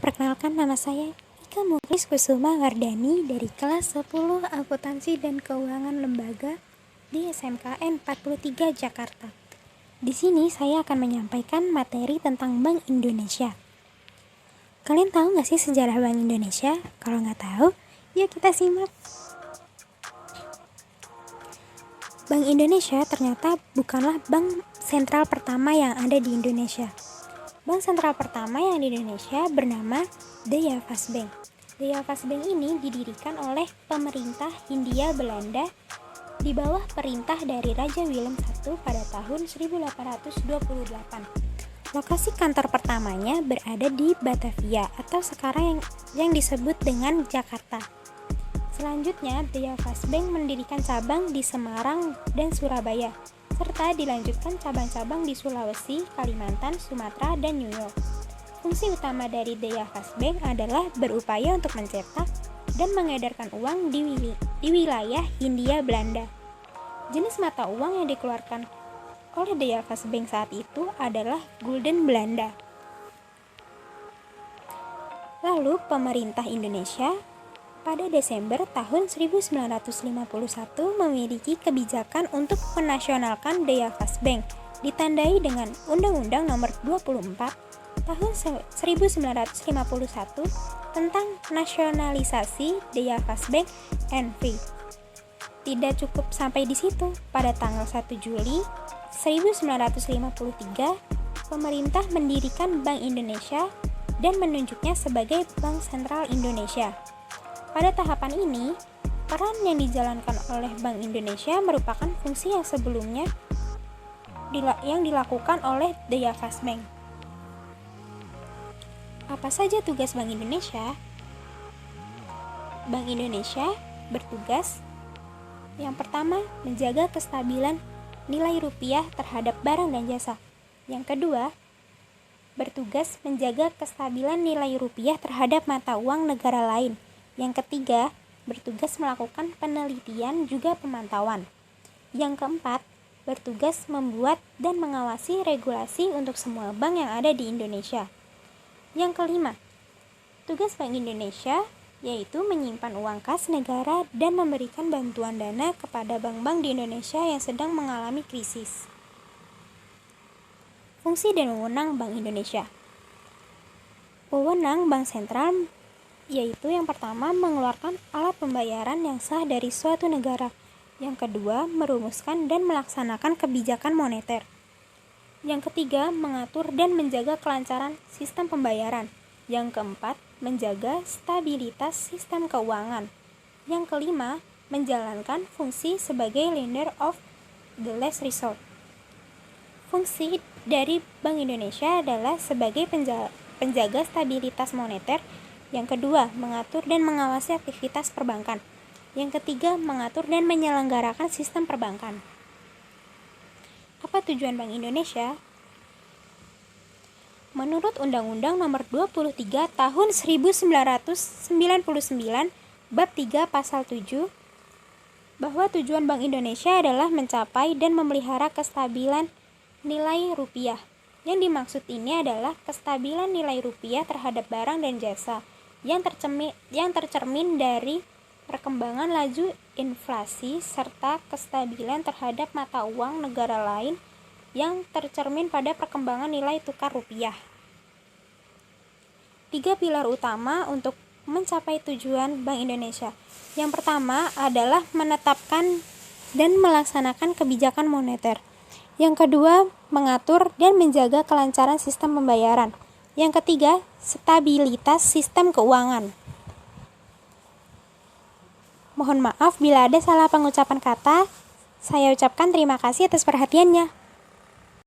Perkenalkan, nama saya Ika Muklis Kusuma Wardani dari kelas 10 Akuntansi dan Keuangan Lembaga di SMKN 43 Jakarta. Di sini saya akan menyampaikan materi tentang Bank Indonesia. Kalian tahu nggak sih sejarah Bank Indonesia? Kalau nggak tahu, yuk kita simak. Bank Indonesia ternyata bukanlah bank sentral pertama yang ada di Indonesia. Bank sentral pertama yang di Indonesia bernama Daya Vas Bank. Daya Vas Bank ini didirikan oleh pemerintah Hindia Belanda di bawah perintah dari Raja Willem I pada tahun 1828. Lokasi kantor pertamanya berada di Batavia atau sekarang yang disebut dengan Jakarta. Selanjutnya, Daya Vas Bank mendirikan cabang di Semarang dan Surabaya, serta dilanjutkan cabang-cabang di Sulawesi, Kalimantan, Sumatera, dan New York. Fungsi utama dari Daya Vas Bank adalah berupaya untuk mencetak dan mengedarkan uang di wilayah Hindia Belanda. Jenis mata uang yang dikeluarkan oleh Daya Vas Bank saat itu adalah gulden Belanda. Lalu pemerintah Indonesia pada Desember tahun 1951 memiliki kebijakan untuk menasionalkan Daya Vas Bank, ditandai dengan Undang-Undang Nomor 24 tahun 1951 tentang nasionalisasi Daya Vas Bank N.V. Tidak cukup sampai di situ, pada tanggal 1 Juli 1953 pemerintah mendirikan Bank Indonesia dan menunjuknya sebagai Bank Sentral Indonesia. Pada tahapan ini, peran yang dijalankan oleh Bank Indonesia merupakan fungsi yang sebelumnya yang dilakukan oleh Daya Vas Bank. Apa saja tugas Bank Indonesia? Bank Indonesia bertugas yang pertama, menjaga kestabilan nilai rupiah terhadap barang dan jasa. Yang kedua, bertugas menjaga kestabilan nilai rupiah terhadap mata uang negara lain. Yang ketiga, bertugas melakukan penelitian juga pemantauan. Yang keempat, bertugas membuat dan mengawasi regulasi untuk semua bank yang ada di Indonesia. Yang kelima, tugas Bank Indonesia yaitu menyimpan uang kas negara dan memberikan bantuan dana kepada bank-bank di Indonesia yang sedang mengalami krisis. Fungsi dan wewenang Bank Indonesia. Wewenang Bank Sentral yaitu yang pertama, mengeluarkan alat pembayaran yang sah dari suatu negara. Yang kedua, merumuskan dan melaksanakan kebijakan moneter. Yang ketiga, mengatur dan menjaga kelancaran sistem pembayaran. Yang keempat, menjaga stabilitas sistem keuangan. Yang kelima, menjalankan fungsi sebagai lender of the last resort. Fungsi dari Bank Indonesia adalah sebagai penjaga stabilitas moneter. Yang kedua, mengatur dan mengawasi aktivitas perbankan. Yang ketiga, mengatur dan menyelenggarakan sistem perbankan. Apa tujuan Bank Indonesia? Menurut Undang-Undang Nomor 23 Tahun 1999 Bab 3 Pasal 7, bahwa tujuan Bank Indonesia adalah mencapai dan memelihara kestabilan nilai rupiah. Yang dimaksud ini adalah kestabilan nilai rupiah terhadap barang dan jasa yang tercermin dari perkembangan laju inflasi serta kestabilan terhadap mata uang negara lain yang tercermin pada perkembangan nilai tukar rupiah. 3 pilar utama untuk mencapai tujuan Bank Indonesia. Yang pertama adalah menetapkan dan melaksanakan kebijakan moneter. Yang kedua, mengatur dan menjaga kelancaran sistem pembayaran. Yang ketiga, stabilitas sistem keuangan. Mohon maaf bila ada salah pengucapan kata. Saya ucapkan terima kasih atas perhatiannya.